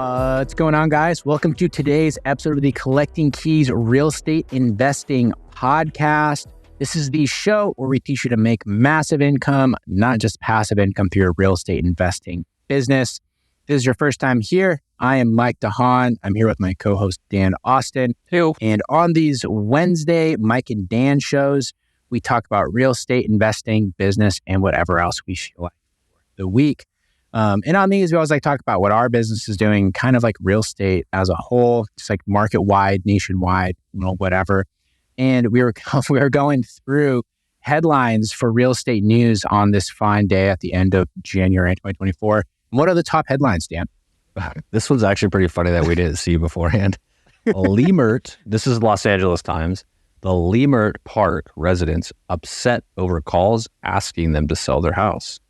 What's going on, guys? Welcome to today's episode of the Collecting Keys Real Estate Investing Podcast. This is the show where we teach you to make massive income, not just passive income through your real estate investing business. If this is your first time here, I am Mike DeHaan. I'm here with my co-host, Dan Austin. Hey. And on these Wednesday Mike and Dan shows, we talk about real estate investing, business, and whatever else we feel like for the week. And on these, we always like to talk about what our business is doing, kind of like real estate as a whole, just like market-wide, nationwide, whatever. And we were going through headlines for real estate news on this fine day at the end of January 2024. What are the top headlines, Dan? This one's actually pretty funny that we didn't see beforehand. Leimert, this is Los Angeles Times. The Leimert Park residents upset over calls asking them to sell their house.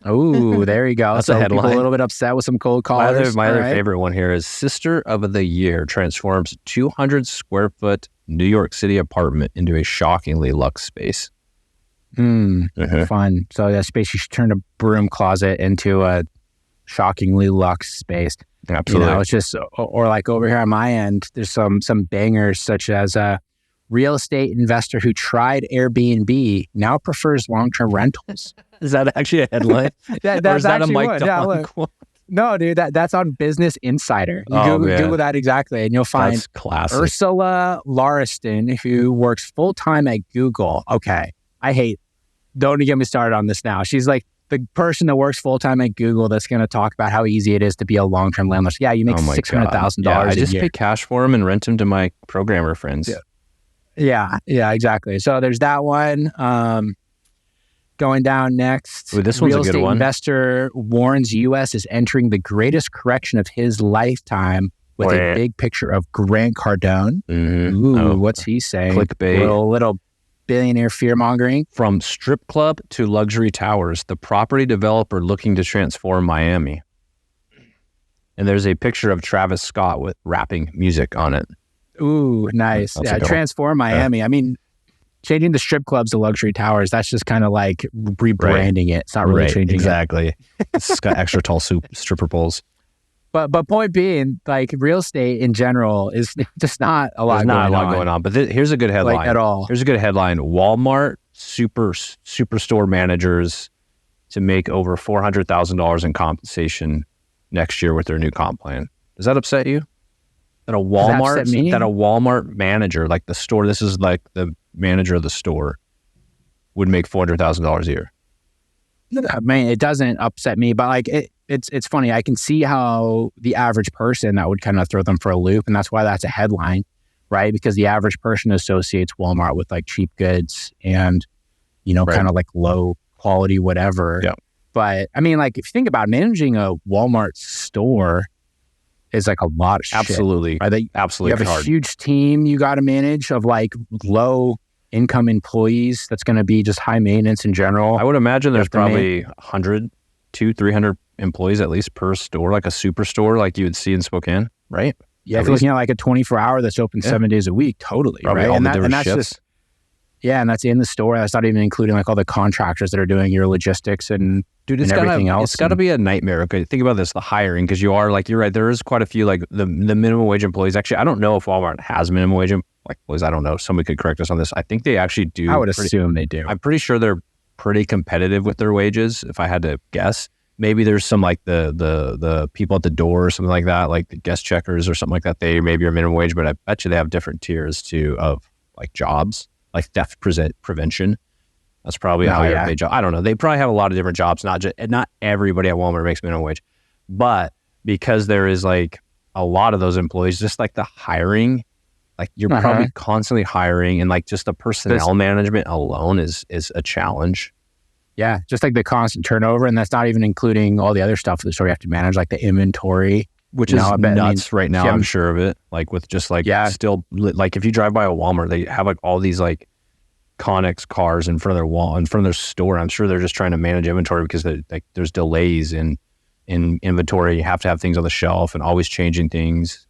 Oh, there you go. That's so a headline. People a little bit upset with some cold callers. My other favorite one here is Sister of the Year transforms 200 square foot New York City apartment into a shockingly luxe space. Fun. So that space, you should turn a broom closet into a shockingly luxe space. Absolutely. It's just, or like over here on my end, there's some bangers such as a real estate investor who tried Airbnb now prefers long-term rentals. Is that actually a headline? That's is that a Mike one. DeHaan quote? No, dude, that's on Business Insider. You Google that exactly, and you'll find That's classic. Ursula Lauriston, who works full-time at Google. Okay, don't get me started on this now. She's like the person that works full-time at Google that's going to talk about how easy it is to be a long-term landlord. Yeah, you make $600,000 I just a year. pay cash for them and rent them to my programmer friends. Yeah, exactly. So there's that one. Going down next, Ooh, this one's real a good estate one. Investor warns U.S. is entering the greatest correction of his lifetime with a big picture of Grant Cardone. Mm-hmm. Ooh, what's he saying? Clickbait. Little billionaire fear-mongering. From strip club to luxury towers, the property developer looking to transform Miami. And there's a picture of Travis Scott with rapping music on it. Ooh, nice. That's yeah, a good transform Miami. I mean, changing the strip clubs to luxury towers, that's just kind of like rebranding it. It's not really changing exactly. It's got extra tall stripper poles. But point being, like real estate in general is just not a lot. There's not a lot going on. But here's a good headline. Like at all. Here's a good headline. Walmart superstore managers to make over $400,000 in compensation next year with their new comp plan. Does that upset you? That a Walmart manager, like the store, this is like the manager of the store, would make $400,000 a year. I mean, it doesn't upset me, but like it's funny. I can see how the average person, that would kind of throw them for a loop, and that's why that's a headline, right? Because the average person associates Walmart with like cheap goods and kind of like low quality whatever. Yeah. But I mean, like if you think about managing a Walmart store, is like a lot of shit. Absolutely. Absolutely. You have a huge team you got to manage of like low income employees. That's going to be just high maintenance in general. I would imagine there's probably 100, 200, 300 employees at least per store, like a superstore like you would see in Spokane, right? Yeah, if you're looking at like a 24-hour that's open 7 days a week, totally. Probably right? all And, the that, different and that's shifts. just, and that's in the store. That's not even including like all the contractors that are doing your logistics and everything else. It's got to be a nightmare. Okay, think about this, the hiring, because you're right, there is quite a few, like the minimum wage employees. Actually, I don't know if Walmart has minimum wage employees. I don't know. Somebody could correct us on this. I think they actually do. I would assume they do. I'm pretty sure they're pretty competitive with their wages, if I had to guess. Maybe there's some like the people at the door or something like that, like the guest checkers or something like that. They maybe are minimum wage, but I bet you they have different tiers too of like jobs, like theft prevention. That's probably a higher paid job. I don't know. They probably have a lot of different jobs. Not everybody at Walmart makes minimum wage, but because there is like a lot of those employees, just like the hiring, like you're probably constantly hiring, and like just the personnel management alone is a challenge. Yeah, just like the constant turnover, and that's not even including all the other stuff for the store you have to manage, like the inventory, which is nuts right now. I'm sure of it. Like with just like still like if you drive by a Walmart, they have like all these like Connex cars in front of their wall, in front of their store. I'm sure they're just trying to manage inventory because like there's delays in inventory. You have to have things on the shelf and always changing things.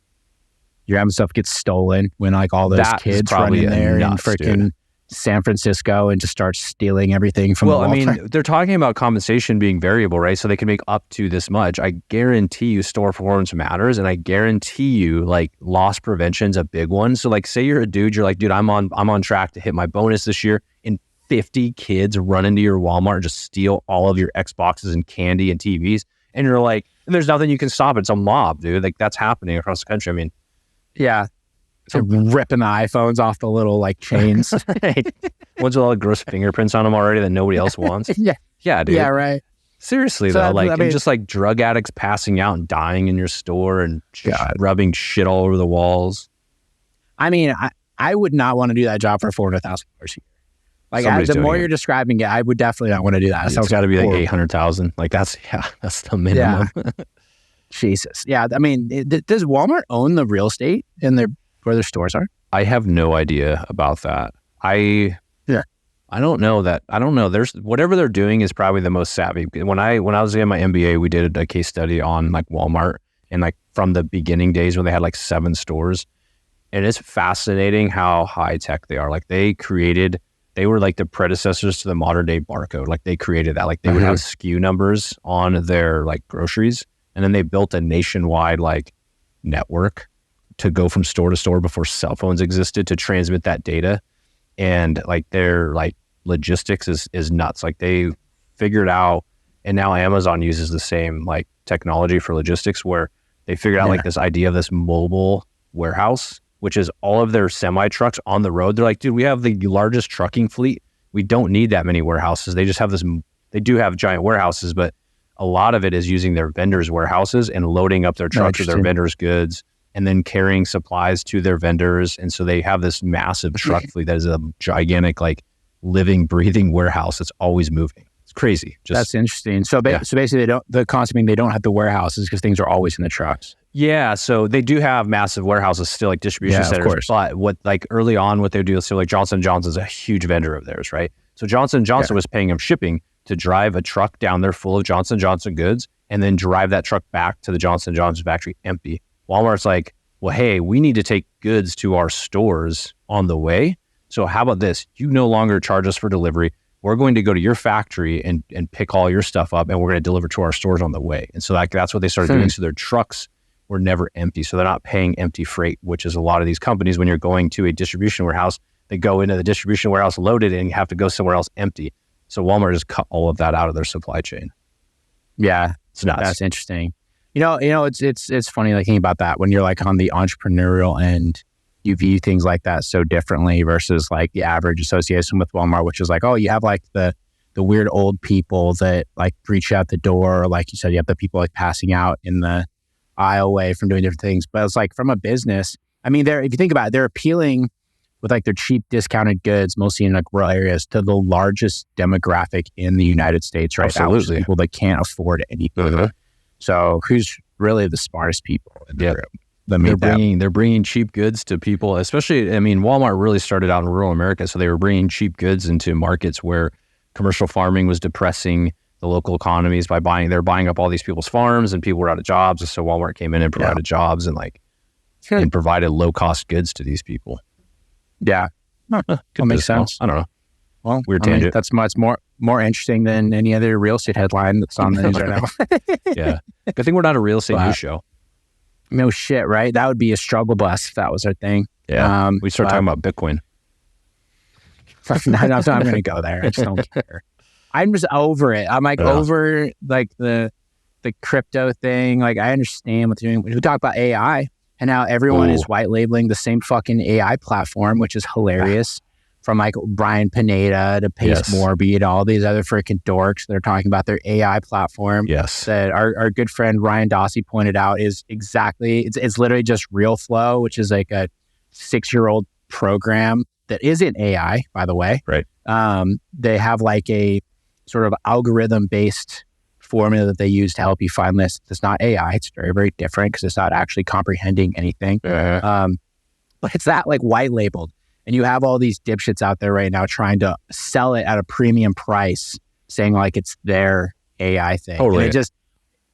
Your stuff gets stolen when like all those kids run in there and freaking San Francisco and just start stealing everything from the Well, I Walmart. mean, they're talking about compensation being variable, right? So they can make up to this much. I guarantee you store performance matters, and I guarantee you like loss prevention's a big one. So like say you're a dude, you're like, dude, I'm on track to hit my bonus this year, and 50 kids run into your Walmart and just steal all of your Xboxes and candy and TVs. And you're like, and there's nothing you can stop it. It's a mob, dude. Like that's happening across the country. I mean, Yeah. So ripping the iPhones off the little like chains. ones with all the gross fingerprints on them already that nobody else wants. Yeah, dude. Yeah, right. Seriously So though, I like mean- and just like drug addicts passing out and dying in your store and God. rubbing shit all over the walls. I mean, I would not want to do that job for $400,000 a year. Like Somebody's the doing more it. you're describing it, I would definitely not want to do that. It It's sounds got to be like horrible. 800,000. Like that's the minimum. Jesus. Yeah. I mean, does Walmart own the real estate in where their stores are? I have no idea about that. I don't know that. I don't know. There's whatever they're doing is probably the most savvy. When I was in my MBA, we did a case study on like Walmart and like from the beginning days when they had like 7 stores. And it's fascinating how high tech they are. Like they were like the predecessors to the modern day barcode. Like they created that. Like they would have SKU numbers on their like groceries. And then they built a nationwide like network to go from store to store before cell phones existed to transmit that data. And like their like logistics is nuts. Like they figured out, and now Amazon uses the same like technology for logistics where they figured out like this idea of this mobile warehouse, which is all of their semi trucks on the road. They're like, dude, we have the largest trucking fleet. We don't need that many warehouses. They just have this, they do have giant warehouses, but a lot of it is using their vendors' warehouses and loading up their trucks with their vendors' goods and then carrying supplies to their vendors. And so they have this massive truck fleet that is a gigantic, like living, breathing warehouse that's always moving. It's crazy. That's interesting. So basically the concept being they don't have the warehouses because things are always in the trucks. Yeah, so they do have massive warehouses still, like distribution centers. Of course. But what like early on, what they do is so like Johnson & Johnson's a huge vendor of theirs, right? So Johnson & Johnson was paying them shipping to drive a truck down there full of Johnson & Johnson goods and then drive that truck back to the Johnson & Johnson factory empty. Walmart's like, well, hey, we need to take goods to our stores on the way. So how about this? You no longer charge us for delivery. We're going to go to your factory and pick all your stuff up and we're going to deliver to our stores on the way. And so that's what they started doing. So their trucks were never empty. So they're not paying empty freight, which is a lot of these companies when you're going to a distribution warehouse, they go into the distribution warehouse loaded and you have to go somewhere else empty. So Walmart just cut all of that out of their supply chain. Yeah. It's nuts. That's interesting. You know, it's funny like thinking about that when you're like on the entrepreneurial end, you view things like that so differently versus like the average association with Walmart, which is like, oh, you have like the weird old people that like reach out the door. Like you said, you have the people like passing out in the aisle way from doing different things. But it's like from a business, I mean, if you think about it, they're appealing with like their cheap discounted goods, mostly in like rural areas, to the largest demographic in the United States right now, which is people that can't afford anything. So who's really the smartest people in the room? They're bringing cheap goods to people, especially, I mean, Walmart really started out in rural America. So they were bringing cheap goods into markets where commercial farming was depressing the local economies by they're buying up all these people's farms and people were out of jobs. And so Walmart came in and provided jobs and and provided low cost goods to these people. Yeah. That makes sense. I don't know. Well, weird tangent. That's much more interesting than any other real estate headline that's on the news right now. Yeah. Good thing we're not a real estate news show. No shit, right? That would be a struggle bus if that was our thing. Yeah. We start talking about Bitcoin. No, I'm going to go there. I just don't care. I'm just over it. I'm like over like the crypto thing. Like I understand what they're doing. We talk about AI and now everyone is white labeling the same fucking AI platform, which is hilarious. From like Brian Pineda to Pace Morby to all these other freaking dorks. They're talking about their AI platform. Yes. That our good friend Ryan Dossie pointed out is exactly, it's literally just RealFlow, which is like a 6-year-old program that isn't AI, by the way. Right. They have like a sort of algorithm-based formula that they use to help you find lists. It's not AI. It's very, very different because it's not actually comprehending anything. But it's that like white labeled. And you have all these dipshits out there right now trying to sell it at a premium price, saying like it's their AI thing. Totally. And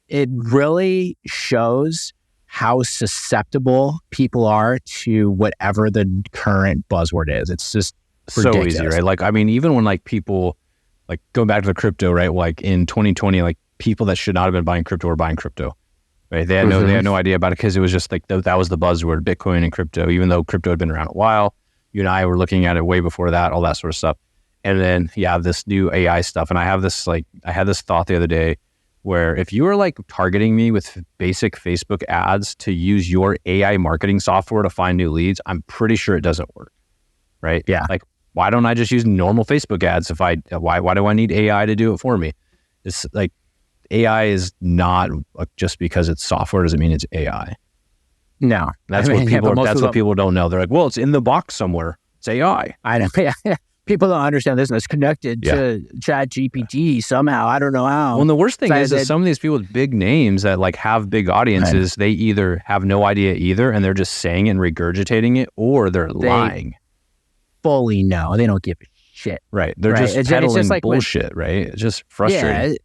it really shows how susceptible people are to whatever the current buzzword is. It's just so easy, right? Like, I mean, even when like people, like going back to the crypto, right? Like in 2020, like people that should not have been buying crypto were buying crypto, right? They had no idea about it because it was just like that was the buzzword, Bitcoin and crypto, even though crypto had been around a while. You and I were looking at it way before that, all that sort of stuff. And then you have this new AI stuff. And I had this thought the other day where if you were like targeting me with basic Facebook ads to use your AI marketing software to find new leads, I'm pretty sure it doesn't work, right? Yeah. Like, why don't I just use normal Facebook ads why do I need AI to do it for me? It's like AI is not just because it's software doesn't mean it's AI. No. That's what people don't know. They're like, well, it's in the box somewhere. It's AI. I know. Yeah. People don't understand this, and it's connected to Chat GPT somehow. I don't know how. Well, and the worst thing is that some of these people with big names that like have big audiences, they either have no idea either, and they're just saying it and regurgitating it, or they're lying. Fully know. They don't give a shit. Right. They're just peddling like bullshit, right? It's just frustrating. Yeah.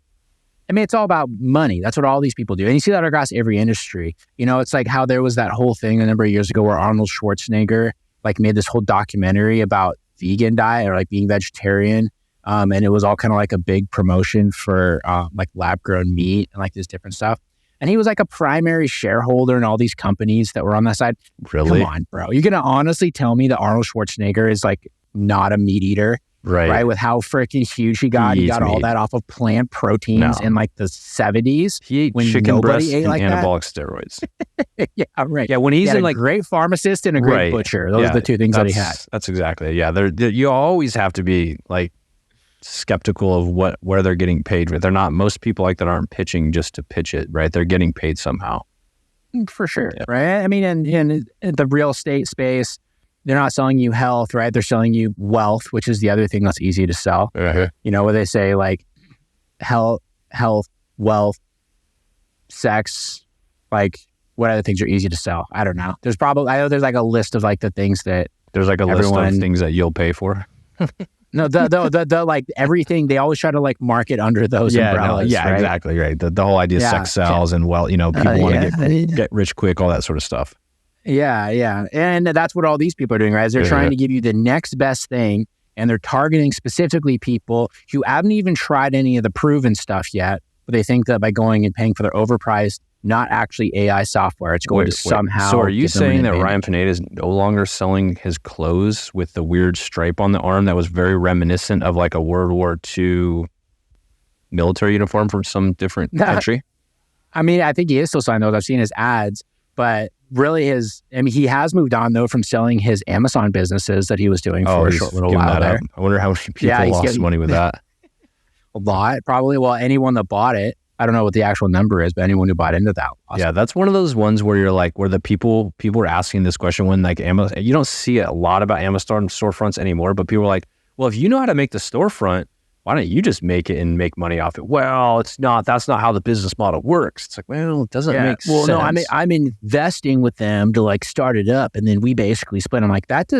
I mean, it's all about money. That's what all these people do. And you see that across every industry. You know, it's like how there was that whole thing a number of years ago where Arnold Schwarzenegger like made this whole documentary about vegan diet or like being vegetarian. And it was all kind of like a big promotion for like lab grown meat and like this different stuff. And he was like a primary shareholder in all these companies that were on that side. Really? Come on, bro. You're going to honestly tell me that Arnold Schwarzenegger is like not a meat eater? Right? With how freaking huge he got. He got all that off of plant proteins in like the 70s. He ate when chicken breast ate and like anabolic steroids. Yeah, right. Yeah, when he's in like great pharmacist and a great butcher. Those are the two things that he had. That's exactly it. Yeah, you always have to be like skeptical of where they're getting paid. They're not, most people like that aren't pitching just to pitch it, right? They're getting paid somehow. For sure, right? I mean, in the real estate space, they're not selling you health, right? They're selling you wealth, which is the other thing that's easy to sell. You know, where they say like health, wealth, sex, like what other things are easy to sell? I don't know. I know there's like a list of like the things that there's like a list of things that you'll pay for. No, the like everything, they always try to like market under those umbrellas. Right? Exactly, right. The whole idea of sex sells and well, you know, people want to get rich quick, all that sort of stuff. Yeah. And that's what all these people are doing, right? Is they're trying to give you the next best thing, and they're targeting specifically people who haven't even tried any of the proven stuff yet, but they think that by going and paying for their overpriced, not actually AI software, it's going to somehow. So are you saying that Ryan Pineda is no longer selling his clothes with the weird stripe on the arm that was very reminiscent of like a World War II military uniform from some different country? I mean, I think he is still selling those. I've seen his ads, but really he has moved on though from selling his Amazon businesses that he was doing for a short little while there. I wonder how many people lost money with that. A lot, probably. Well, anyone that bought it, I don't know what the actual number is, but anyone who bought into that lost. Yeah, that's one of those ones where you're like, where the people are asking this question when like Amazon, you don't see a lot about Amazon storefronts anymore, but people are like, well, if you know how to make the storefront, why don't you just make it and make money off it? Well, that's not how the business model works. It's like, well, it doesn't make sense. Well, no, I'm investing with them to like start it up, and then we basically split. I'm like, that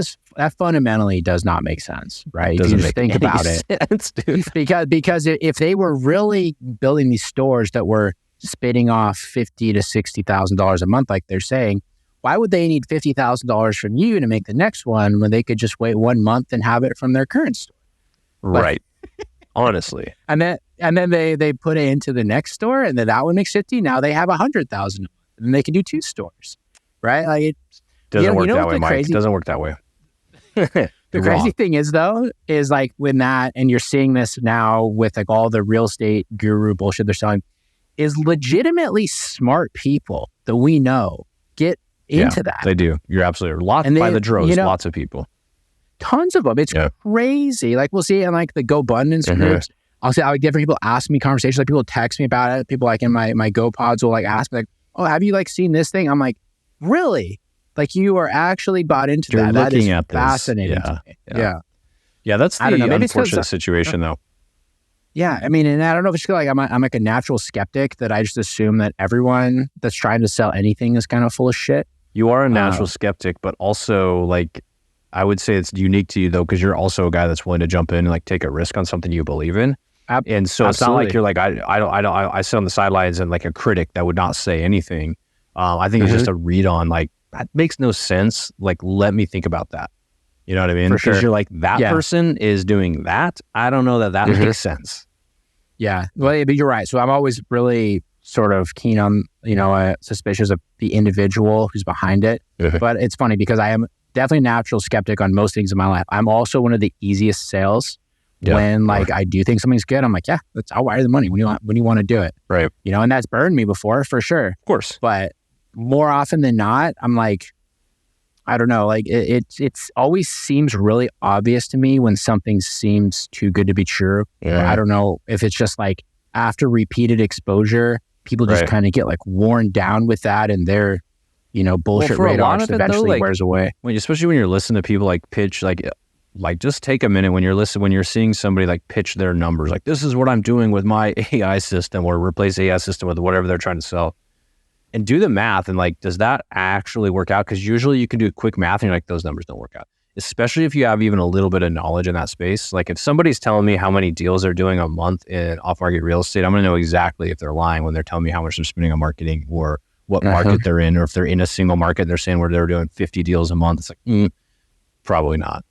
fundamentally does not make sense, right? If you just think about it. Sense, dude. Because if they were really building these stores that were spitting off $50,000 to $60,000 a month, like they're saying, why would they need $50,000 from you to make the next one when they could just wait 1 month and have it from their current store? Right. Honestly. And then they put it into the next store, and then that one makes 50. Now they have 100,000, and they can do 2 stores, right? Like it doesn't work that way, Mike. It doesn't work that way. The crazy thing is though, is like when that, and you're seeing this now with like all the real estate guru bullshit they're selling, is legitimately smart people that we know get into that. They do. You're absolutely right. By the droves, lots of people. Tons of them. It's crazy. Like we'll see in like the GoBundance groups. I'll see how different people ask me conversations. Like people text me about it. People like in my GoPods will like ask me like, "Oh, have you like seen this thing?" I'm like, "Really? Like you are actually bought into that?" That is fascinating to me. Yeah. That's the unfortunate situation though. Yeah, I mean, and I don't know if it's like I'm like a natural skeptic that I just assume that everyone that's trying to sell anything is kind of full of shit. You are a natural skeptic, but also like. I would say it's unique to you though, because you're also a guy that's willing to jump in and like take a risk on something you believe in. And so it's not like you're like, I sit on the sidelines and like a critic that would not say anything. I think it's just a read on like, that makes no sense. Like, let me think about that. You know what I mean? For Because sure. you're like, that person is doing that. I don't know that makes sense. Yeah. Well, but you're right. So I'm always really sort of keen on, suspicious of the individual who's behind it. But it's funny because I am definitely a natural skeptic on most things in my life. I'm also one of the easiest sales when I do think something's good. I'm like, yeah, I'll wire the money when you want to do it. Right. And that's burned me before for sure. Of course. But more often than not, I'm like, I don't know, like it's always seems really obvious to me when something seems too good to be true. Yeah. I don't know if it's just like after repeated exposure, people just kind of get like worn down with that, and their bullshit radar eventually wears away. Especially when you're listening to people like pitch, like just take a minute when you're seeing somebody like pitch their numbers, like this is what I'm doing with my AI system, or replace AI system with whatever they're trying to sell. And do the math and like, does that actually work out? Because usually you can do quick math and you're like, those numbers don't work out. Especially if you have even a little bit of knowledge in that space. Like if somebody's telling me how many deals they're doing a month in off-market real estate, I'm going to know exactly if they're lying when they're telling me how much they're spending on marketing, or what market they're in, or if they're in a single market and they're saying where they're doing 50 deals a month. It's like, probably not.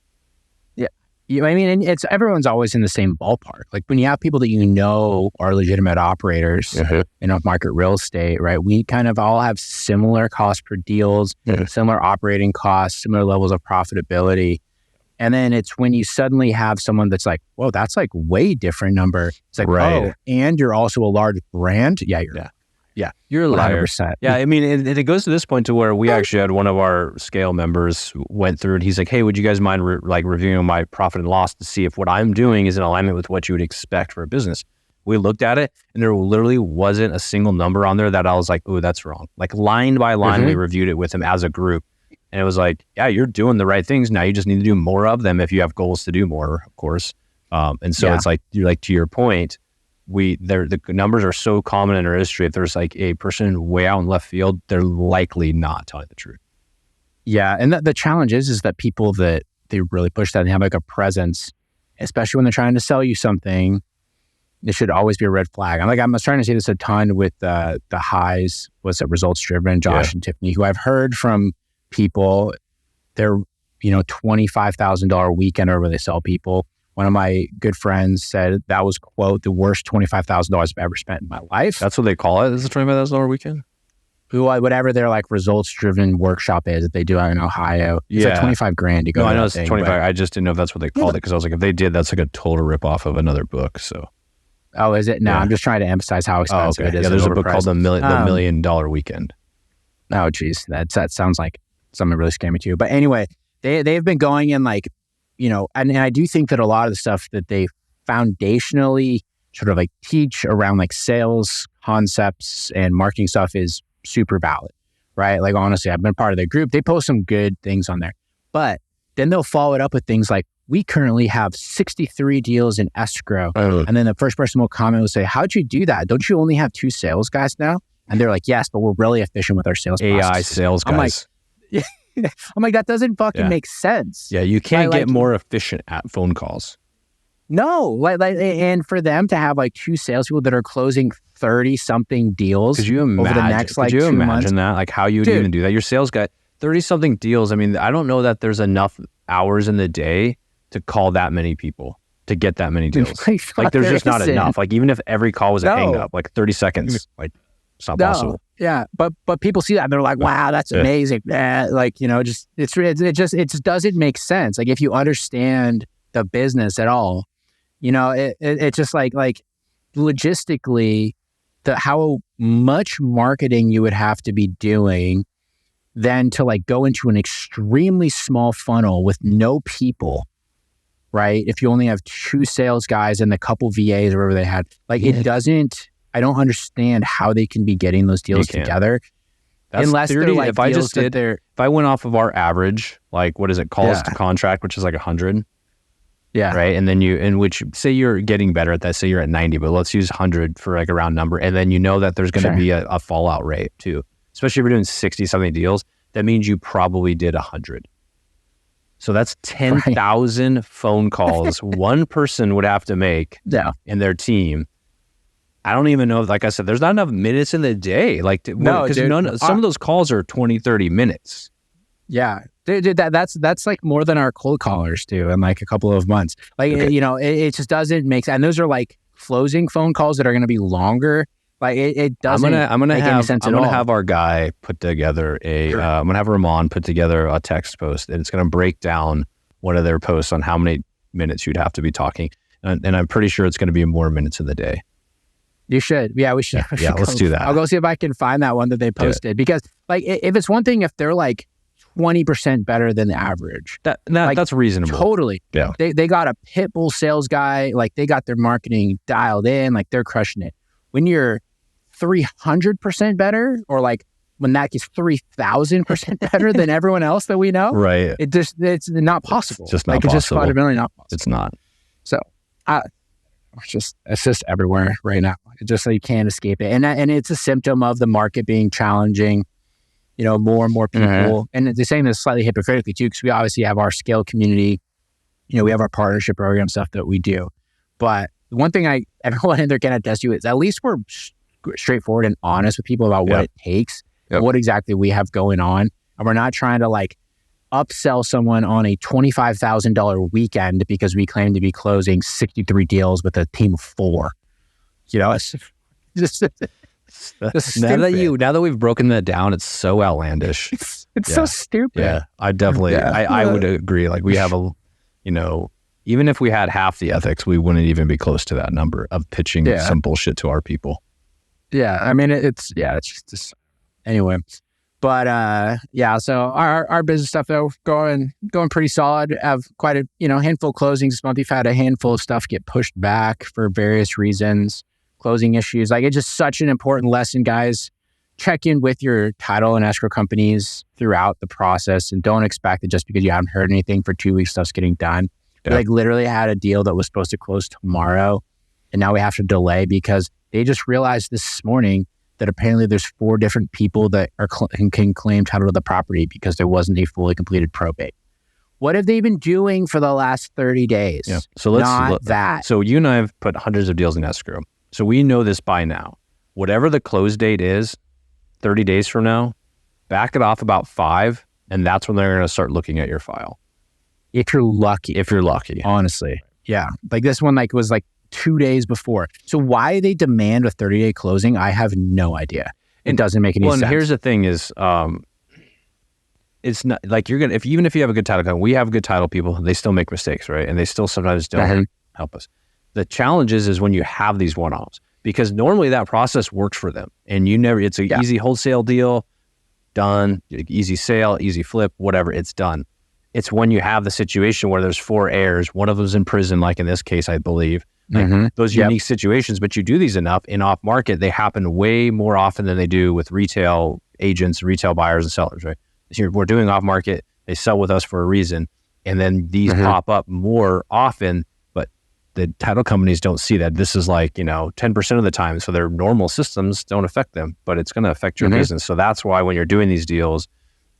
Yeah. I mean, and everyone's always in the same ballpark. Like when you have people that are legitimate operators in off-market real estate, right? We kind of all have similar cost per deals, similar operating costs, similar levels of profitability. And then it's when you suddenly have someone that's like, whoa, that's like way different number. It's like, oh, and you're also a large brand. Yeah, you're a liar. 100%. Yeah, I mean, and it goes to this point to where we actually had one of our scale members went through and he's like, hey, would you guys mind reviewing my profit and loss to see if what I'm doing is in alignment with what you would expect for a business? We looked at it and there literally wasn't a single number on there that I was like, oh, that's wrong. Like line by line, we reviewed it with him as a group. And it was like, yeah, you're doing the right things. Now you just need to do more of them if you have goals to do more, of course. And so it's like, you're like, to your point, the numbers are so common in our industry. If there's like a person way out in left field, they're likely not telling the truth. Yeah. And the challenge is that people that they really push that and have like a presence, especially when they're trying to sell you something, it should always be a red flag. I was trying to say this a ton with the highs, results driven, Josh and Tiffany, who I've heard from people, they're, $25,000 weekend where they sell people. One of my good friends said that was, quote, the worst $25,000 I've ever spent in my life. That's what they call it? This is a $25,000 weekend? Whatever their like results-driven workshop is that they do out in Ohio. It's like 25 grand to go. No, I know it's 25. I just didn't know if that's what they called it, because I was like, if they did, that's like a total ripoff of another book. So. Oh, is it? No, I'm just trying to emphasize how expensive it is. Yeah, there's a book called The $1 Million Weekend. Oh, geez. That sounds like something really scammy too. But anyway, they've been going in like, and I do think that a lot of the stuff that they foundationally sort of like teach around like sales concepts and marketing stuff is super valid, right? Like honestly, I've been part of their group. They post some good things on there, but then they'll follow it up with things like, we currently have 63 deals in escrow. And then the first person will comment will say, how'd you do that? Don't you only have 2 sales guys now? And they're like, yes, but we're really efficient with our sales AI processes. Sales guys. I'm like, that doesn't fucking make sense. Yeah, you can't get more efficient at phone calls. No, and for them to have like 2 salespeople that are closing 30-something deals over the next like 2 months. Could you imagine that? Like how you would even do that? Your sales guy, 30-something deals. I mean, I don't know that there's enough hours in the day to call that many people, to get that many deals. Like there's just not enough. Like even if every call was a hang up, like 30 seconds, like it's not possible. Yeah, but people see that and they're like, wow, that's amazing. Like, it just doesn't make sense. Like if you understand the business at all, it's just like logistically, how much marketing you would have to be doing then to like go into an extremely small funnel with no people, right? If you only have 2 sales guys and a couple VAs or whatever they had, like it doesn't, I don't understand how they can be getting those deals together. That's unless 30, they're like if I went off of our average, like what is it, calls to contract, which is like 100. Yeah. Right. And then say you're getting better at that, say you're at 90, but let's use 100 for like a round number. And then that there's going to be a fallout rate too. Especially if you're doing 60-something deals, that means you probably did 100. So that's 10,000 phone calls one person would have to make in their team. I don't even know if, like I said, there's not enough minutes in the day. Like, some of those calls are 20, 30 minutes. Yeah. Dude, that's like more than our cold callers do in like a couple of months. Like, Okay. it just doesn't make sense. And those are like closing phone calls that are going to be longer. Like it doesn't make any sense at all. have our guy put together I'm gonna have Ramon put together a text post, and it's gonna break down one of their posts on how many minutes you'd have to be talking, and I'm pretty sure it's gonna be more minutes in the day. You should. Yeah, we should. Yeah, let's do that. I'll go see if I can find that one that they posted, because like if it's one thing if they're like 20% better than the average. That's reasonable. Totally. Yeah. They got a pit bull sales guy, like they got their marketing dialed in, like they're crushing it. When you're 300% better, or like when that gets 3,000% better than everyone else that we know, right? It's not possible. It's just not possible. It's just fundamentally not possible. It's not. So it's just everywhere right now. It's just like you can't escape it. And it's a symptom of the market being challenging. More and more people, and they're saying this slightly hypocritically too, because we obviously have our scale community, we have our partnership program stuff that we do. But the one thing everyone in there can attest to is at least we're straightforward and honest with people about what it takes, and what exactly we have going on. And we're not trying to like upsell someone on a $25,000 weekend because we claim to be closing 63 deals with a team of 4. It's just... Now that we've broken that down, it's so outlandish. It's so stupid. Yeah, I definitely, I would agree. Like we have even if we had half the ethics, we wouldn't even be close to that number of pitching some bullshit to our people. Yeah, I mean, it's just anyway. But so our business stuff though going pretty solid. Have quite a handful of closings this month. We've had a handful of stuff get pushed back for various reasons. Closing issues. Like, it's just such an important lesson, guys. Check in with your title and escrow companies throughout the process, and don't expect that just because you haven't heard anything for 2 weeks, stuff's getting done. Yeah. We like literally had a deal that was supposed to close tomorrow, and now we have to delay because they just realized this morning that apparently there's 4 different people that can claim title to the property because there wasn't a fully completed probate. What have they been doing for the last 30 days? Yeah. So let's not that. So you and I have put hundreds of deals in escrow. So we know this by now. Whatever the close date is, 30 days from now, back it off about 5, and that's when they're going to start looking at your file. If you're lucky. Honestly. Yeah. Like this one was 2 days before. So why they demand a 30-day closing, I have no idea. It doesn't make any sense. And here's the thing is, it's not like even if you have a good title company, we have good title people, they still make mistakes, right? And they still sometimes don't help us. The challenge is when you have these one-offs, because normally that process works for them, and it's an easy wholesale deal, done, easy sale, easy flip, whatever, it's done. It's when you have the situation where there's 4 heirs, one of them's in prison, like in this case, I believe, those unique situations, but you do these enough in off market, they happen way more often than they do with retail agents, retail buyers and sellers, right? So we're doing off market, they sell with us for a reason, and then these pop up more often. The title companies don't see that. This is 10% of the time. So their normal systems don't affect them, but it's going to affect your business. So that's why when you're doing these deals,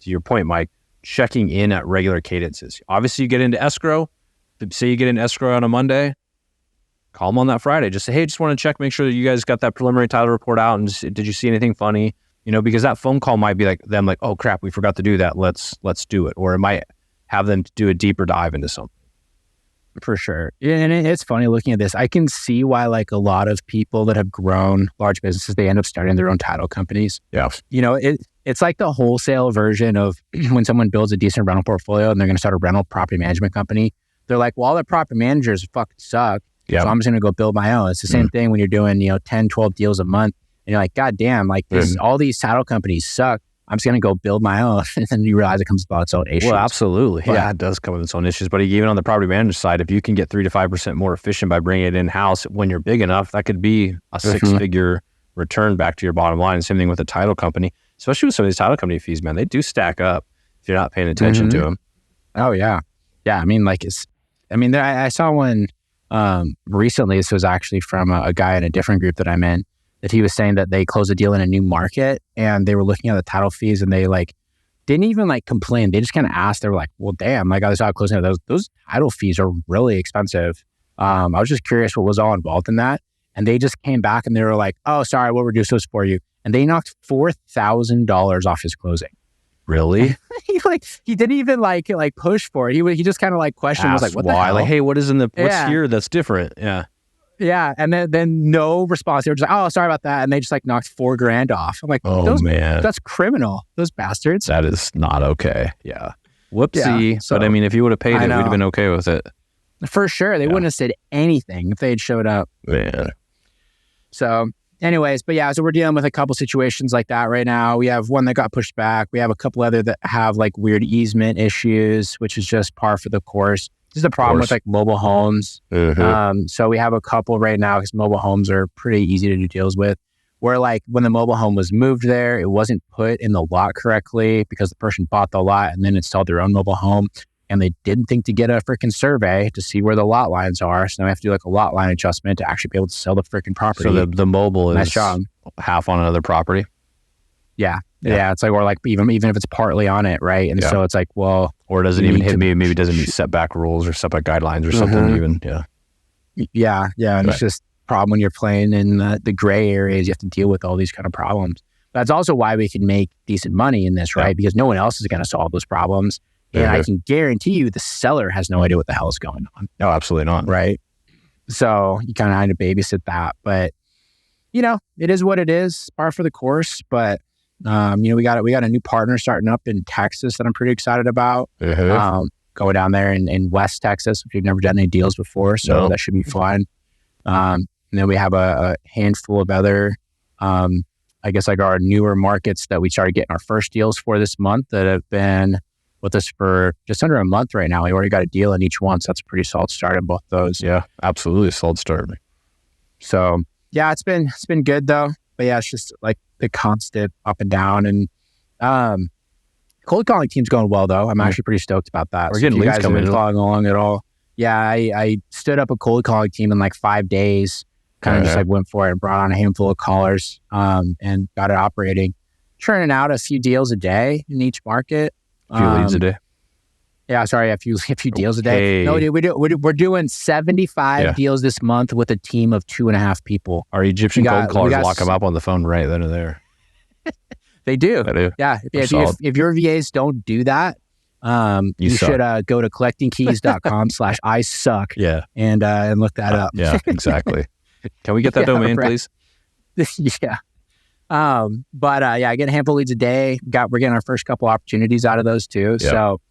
to your point, Mike, checking in at regular cadences. Obviously, you get into escrow. Say you get in escrow on a Monday, call them on that Friday. Just say, hey, just want to check, make sure that you guys got that preliminary title report out. And did you see anything funny? Because that phone call might be oh crap, we forgot to do that. Let's do it. Or it might have them do a deeper dive into something. For sure. And it's funny looking at this. I can see why a lot of people that have grown large businesses, they end up starting their own title companies. Yeah. It's like the wholesale version of when someone builds a decent rental portfolio and they're going to start a rental property management company. They're like, well, all the property managers fucking suck. So I'm just going to go build my own. It's the same thing when you're doing, 10, 12 deals a month. And you're like, God damn, all these title companies suck. I'm just going to go build my own. And then you realize it comes about its own issues. Well, absolutely. Yeah, it does come with its own issues. But even on the property manager side, if you can get 3 to 5% more efficient by bringing it in-house when you're big enough, that could be a 6-figure return back to your bottom line. Same thing with a title company, especially with some of these title company fees, man. They do stack up if you're not paying attention to them. Oh, yeah. Yeah, I mean, I saw one recently. This was actually from a guy in a different group that I'm in, that he was saying that they closed a deal in a new market and they were looking at the title fees and they didn't even complain. They just kind of asked, they were like, well, damn, I saw closing those title fees are really expensive. I was just curious what was all involved in that. And they just came back and they were like, oh, sorry, we'll reduce those for you. And they knocked $4,000 off his closing. Really? he didn't even like push for it. He just kind of like questioned, was like, what the hell? Like, hey, what's here that's different? Yeah. Yeah. And then no response. They were just like, oh, sorry about that. And they just like knocked $4,000 off. I'm like, oh man, that's criminal. Those bastards. That is not okay. Yeah. Whoopsie. Yeah, so, but I mean, if you would have paid it, we'd have been okay with it. For sure. They wouldn't have said anything if they had showed up. Man. So anyways, but yeah, so we're dealing with a couple situations like that right now. We have one that got pushed back. We have a couple other that have like weird easement issues, which is just par for the course. This is the problem with like mobile homes. Mm-hmm. So we have a couple right now because mobile homes are pretty easy to do deals with. Where like when the mobile home was moved there, it wasn't put in the lot correctly because the person bought the lot and then installed their own mobile home. And they didn't think to get a freaking survey to see where the lot lines are. So now we have to do like a lot line adjustment to actually be able to sell the freaking property. So the mobile is half on another property? Yeah. It's like, or like even if it's partly on it, right? And so it's like, well, or it doesn't even hit maybe it doesn't meet setback rules or setback guidelines or something even. Yeah. And it's just a problem when you're playing in the gray areas. You have to deal with all these kind of problems. That's also why we can make decent money in this, right? Because no one else is going to solve those problems. And I can guarantee you the seller has no idea what the hell is going on. No, absolutely not. Right. So you kind of have to babysit that. But, it is what it is, par for the course. But, we got a new partner starting up in Texas that I'm pretty excited about. Going down there in West Texas, which we've never done any deals before. So that should be fun. And then we have a handful of other, I guess like our newer markets that we started getting our first deals for this month that have been with us for just under a month right now. We already got a deal in each one. So that's a pretty solid start in both those. Yeah, absolutely. Solid start. So yeah, it's been good though. But yeah, it's just like the constant up and down. And cold calling team's going well though. I'm actually pretty stoked about that. We're getting leads coming in. Following along at all. Yeah, I stood up a cold calling team in like 5 days. Kind of just like went for it and brought on a handful of callers and got it operating. Churning out a few deals a day in each market. A few leads a day. Yeah, sorry, a few deals a day. No, we're doing 75 deals this month with a team of 2.5 people. Our Egyptian cold callers lock them up on the phone right then and there. They do. Yeah. If your VAs don't do that, you should go to collectingkeys.com/I-suck. Yeah. And look that up. Yeah, exactly. Can we get that domain, please? Yeah. I get a handful of leads a day. We're getting our first couple opportunities out of those too. Yep. So,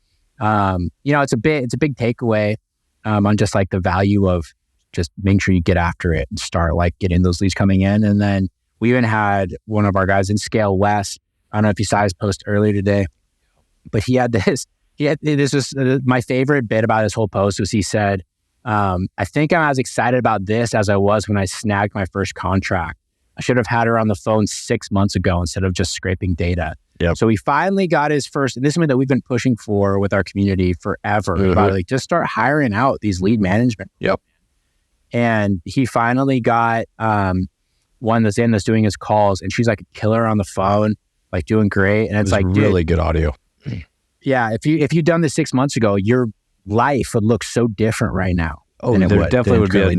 it's a big takeaway on just like the value of just making sure you get after it and start like getting those leads coming in. And then we even had one of our guys in Scale West. I don't know if you saw his post earlier today, but this was my favorite bit about his whole post was he said, I think I'm as excited about this as I was when I snagged my first contract. I should have had her on the phone 6 months ago instead of just scraping data. Yep. So he finally got his first, and this is something that we've been pushing for with our community forever, about like just start hiring out these lead management. Yep. And he finally got one that's doing his calls, and she's like a killer on the phone, like doing great. And it's like really good audio. Yeah, if you'd done this 6 months ago, your life would look so different right now. Oh, there definitely would be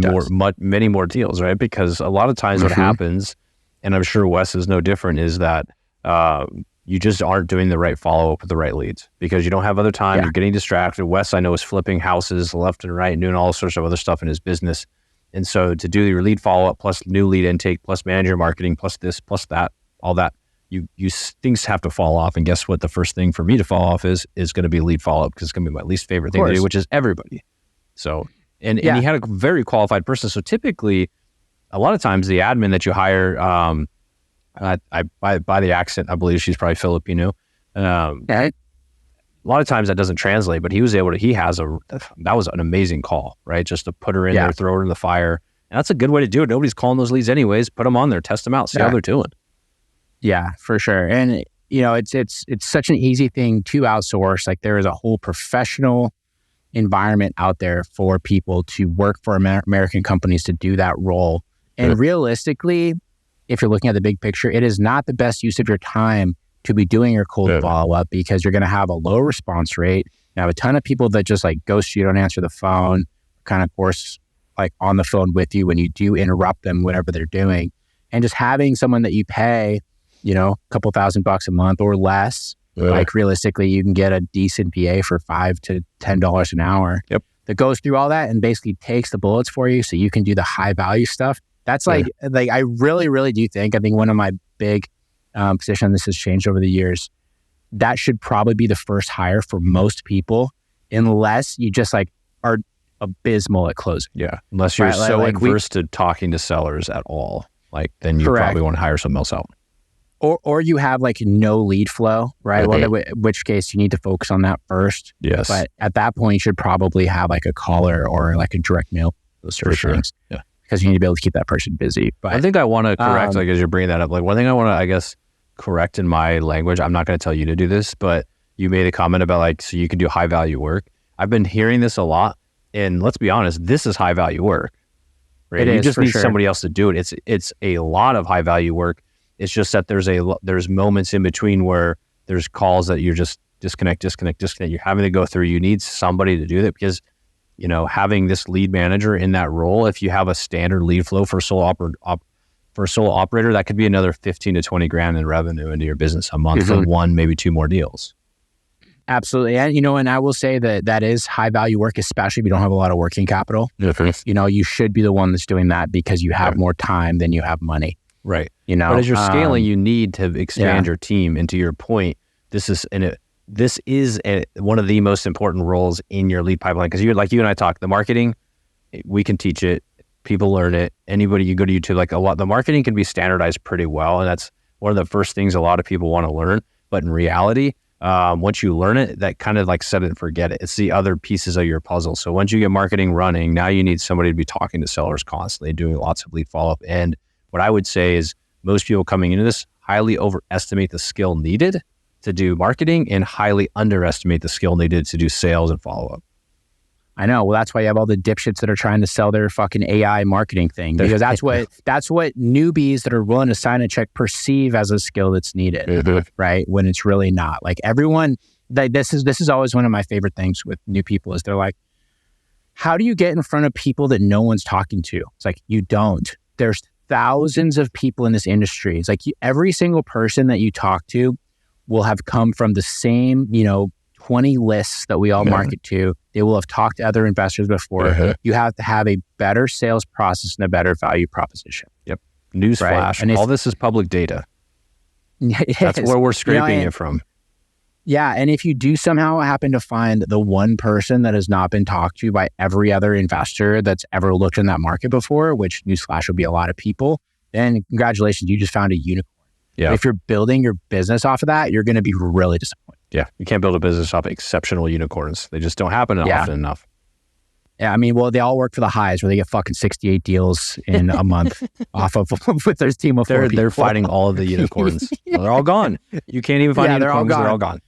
many more deals, right? Because a lot of times what happens, and I'm sure Wes is no different, is that you just aren't doing the right follow-up with the right leads because you don't have other time. You're getting distracted. Wes, I know, is flipping houses left and right and doing all sorts of other stuff in his business. And so to do your lead follow-up plus new lead intake plus manager marketing plus this plus that, all that, things have to fall off. And guess what? The first thing for me to fall off is going to be lead follow-up because it's going to be my least favorite thing to do, which is everybody. So... And he had a very qualified person. So typically, a lot of times the admin that you hire, by the accent, I believe she's probably Filipino. A lot of times that doesn't translate, but he was able to, that was an amazing call, right? Just to put her in there, throw her in the fire. And that's a good way to do it. Nobody's calling those leads anyways. Put them on there, test them out, see how they're doing. Yeah, for sure. And, it's such an easy thing to outsource. Like there is a whole professional environment out there for people to work for American companies to do that role. And realistically, if you're looking at the big picture, it is not the best use of your time to be doing your cold follow-up because you're going to have a low response rate. You have a ton of people that just like ghost you, don't answer the phone, kind of course, like on the phone with you when you do interrupt them, whatever they're doing. And just having someone that you pay, a couple $1,000 a month or less Like realistically, you can get a decent VA for $5 to $10 an hour. Yep. That goes through all that and basically takes the bullets for you, so you can do the high value stuff. That's like I really, really do think. I think one of my big position, this has changed over the years. That should probably be the first hire for most people, unless you just like are abysmal at closing. Yeah, unless you're so adverse to talking to sellers at all, like then you probably want to hire someone else out. Or you have like no lead flow, right? Well, in which case you need to focus on that first. Yes. But at that point, you should probably have like a caller or like a direct mail, those sort of things. Yeah. Because you need to be able to keep that person busy. But I think I want to correct, like as you're bringing that up, like one thing I want to, I guess, correct in my language. I'm not going to tell you to do this, but you made a comment about like, so you can do high value work. I've been hearing this a lot, and let's be honest, this is high value work. Right? You just need somebody else to do it. It's a lot of high value work. It's just that there's moments in between where there's calls that you're just disconnect. You're having to go through. You need somebody to do that because, you know, having this lead manager in that role, if you have a standard lead flow for a solo operator, that could be another 15 to 20 grand in revenue into your business a month for one, maybe two more deals. Absolutely. And, you know, and I will say that is high value work, especially if you don't have a lot of working capital. You know, you should be the one that's doing that because you have more time than you have money. Right. You know, but as you're scaling, you need to expand your team. And to your point, this is one of the most important roles in your lead pipeline. Because you and I talk, the marketing, we can teach it. People learn it. Anybody, you go to YouTube, the marketing can be standardized pretty well. And that's one of the first things a lot of people want to learn. But in reality, once you learn it, that kind of like set it and forget it. It's the other pieces of your puzzle. So once you get marketing running, now you need somebody to be talking to sellers constantly, doing lots of lead follow-up. And what I would say is most people coming into this highly overestimate the skill needed to do marketing and highly underestimate the skill needed to do sales and follow-up. I know. Well, that's why you have all the dipshits that are trying to sell their fucking AI marketing thing, because that's what newbies that are willing to sign a check perceive as a skill that's needed, right? When it's really not. Like everyone, this is always one of my favorite things with new people is they're like, how do you get in front of people that no one's talking to? It's like, you don't. There's thousands of people in this industry. It's like every single person that you talk to will have come from the same, 20 lists that we all market to. They will have talked to other investors before. You have to have a better sales process and a better value proposition. Yep. Newsflash. Right? And all this is public data. That's where we're scraping it from. Yeah. And if you do somehow happen to find the one person that has not been talked to by every other investor that's ever looked in that market before, which newsflash will be a lot of people, then congratulations, you just found a unicorn. Yeah. But if you're building your business off of that, you're going to be really disappointed. Yeah. You can't build a business off exceptional unicorns. They just don't happen often enough. Yeah. I mean, well, they all work for the highs where they get fucking 68 deals in a month off of with their team of 4 people. They're fighting all of the unicorns. They're all gone. You can't even find unicorns. They're all gone.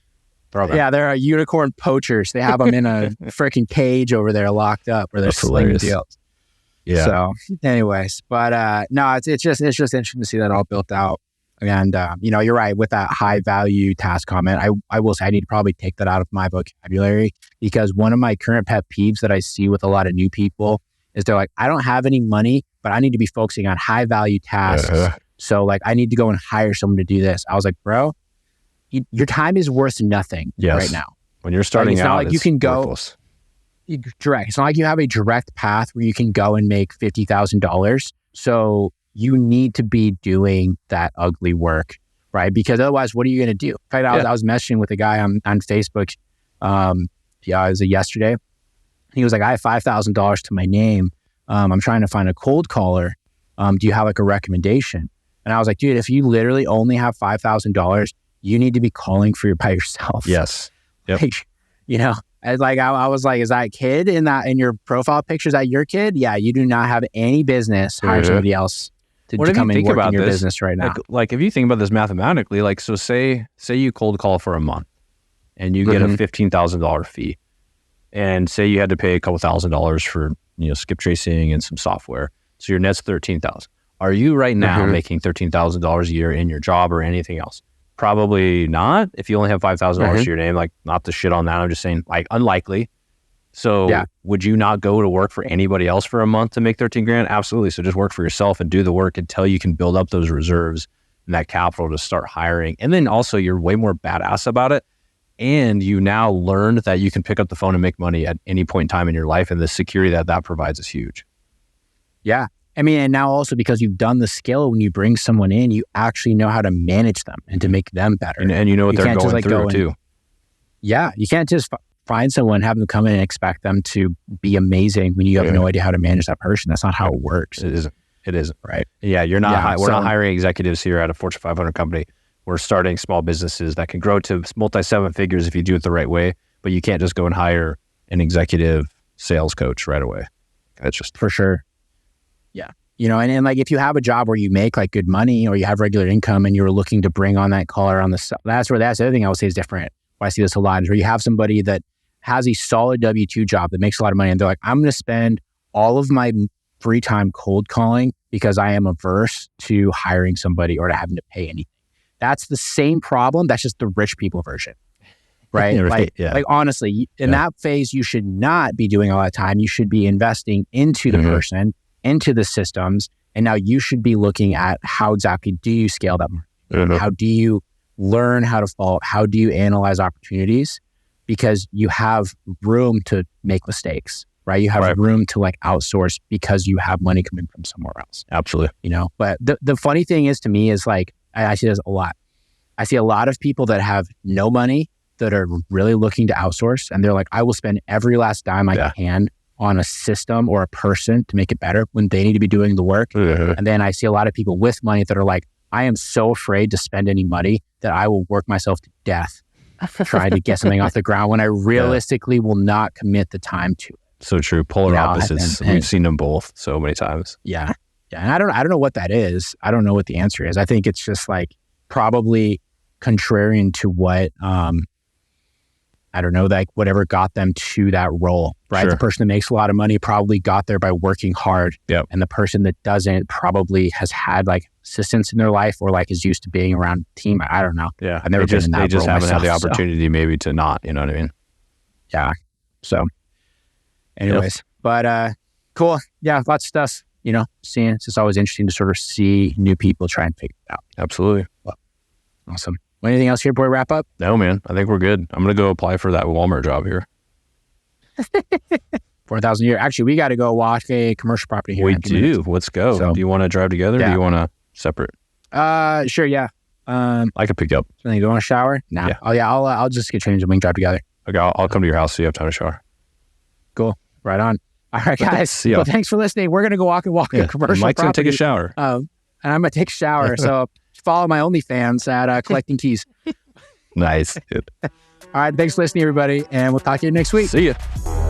Yeah, they're unicorn poachers. They have them in a freaking cage over there locked up where they're slinging deals. Yeah. So anyways, but no, it's just interesting to see that all built out. And, you're right with that high value task comment. I will say I need to probably take that out of my vocabulary because one of my current pet peeves that I see with a lot of new people is they're like, I don't have any money, but I need to be focusing on high value tasks. So like, I need to go and hire someone to do this. I was like, bro, your time is worth nothing right now. When you're starting it's out, not like you can go worthless. Direct. It's not like you have a direct path where you can go and make $50,000. So you need to be doing that ugly work, right? Because otherwise, what are you going to do? In fact, I was messaging with a guy on Facebook. It was yesterday. He was like, I have $5,000 to my name. I'm trying to find a cold caller. Do you have like a recommendation? And I was like, dude, if you literally only have $5,000, you need to be calling by yourself. Yes. Yep. Like, I was like, is that kid in your profile picture? Is that your kid? Yeah. You do not have any business hiring somebody else to come and work in your business right now. Like if you think about this mathematically, like, so say you cold call for a month and you get a $15,000 fee, and say you had to pay a couple $1,000s for, skip tracing and some software. So your net's $13,000. Are you right now making $13,000 a year in your job or anything else? Probably not. If you only have $5,000 to your name, like, not to shit on that. I'm just saying, like, unlikely. So would you not go to work for anybody else for a month to make 13 grand? Absolutely. So just work for yourself and do the work until you can build up those reserves and that capital to start hiring. And then also you're way more badass about it. And you now learned that you can pick up the phone and make money at any point in time in your life. And the security that provides is huge. Yeah. I mean, and now also because you've done the skill, when you bring someone in, you actually know how to manage them and to make them better. And you know what they're going through too. Yeah. You can't just find someone, have them come in and expect them to be amazing when you have no idea how to manage that person. That's not how it works. It isn't. Right. Yeah. We're not hiring executives here at a Fortune 500 company. We're starting small businesses that can grow to multi-seven figures if you do it the right way, but you can't just go and hire an executive sales coach right away. That's just for sure. Yeah. You know, and like if you have a job where you make like good money or you have regular income and you're looking to bring on that caller on the, that's the other thing I would say is different. I see this a lot is where you have somebody that has a solid W-2 job that makes a lot of money and they're like, I'm going to spend all of my free time cold calling because I am averse to hiring somebody or to having to pay anything. That's the same problem. That's just the rich people version, right? Like honestly, in that phase, you should not be doing all that time. You should be investing into the person, into the systems. And now you should be looking at how exactly do you scale that market? How do you learn how to follow? How do you analyze opportunities? Because you have room to make mistakes, right? You have room to like outsource because you have money coming from somewhere else. Absolutely. You know, but the funny thing is to me is like, I see this a lot. I see a lot of people that have no money that are really looking to outsource. And they're like, I will spend every last dime I can on a system or a person to make it better when they need to be doing the work. And then I see a lot of people with money that are like, I am so afraid to spend any money that I will work myself to death trying to get something off the ground when I realistically will not commit the time to it. So true. Polar opposites. We've seen them both so many times. Yeah. Yeah. And I don't know what that is. I don't know what the answer is. I think it's just like probably contrarian to what, I don't know, like whatever got them to that role, right? Sure. The person that makes a lot of money probably got there by working hard. Yep. And the person that doesn't probably has had like assistance in their life or like is used to being around a team. I don't know. Yeah. I've never been in that They just role haven't myself, had the opportunity maybe to not, you know what I mean? Yeah. So anyways, but cool. Yeah. Lots of stuff, you know, seeing it's just always interesting to sort of see new people try and figure it out. Absolutely. Well, awesome. Well, anything else here before we wrap up? No, man. I think we're good. I'm going to go apply for that Walmart job here. 4,000 a year. Actually, we got to go walk a commercial property here. We do. Let's go. So, do you want to drive together or do you want to separate? Sure. Yeah. I could pick you up. So you go on a shower? Nah. Yeah. I'll just get changed and we can drive together. Okay. I'll come to your house so you have time to shower. Cool. Right on. All right, guys. Well, thanks for listening. We're going to go walk a commercial property. Mike's going to take a shower. And I'm going to take a shower. So follow my OnlyFans at Collecting Keys. Nice. All right. Thanks for listening, everybody. And we'll talk to you next week. See ya.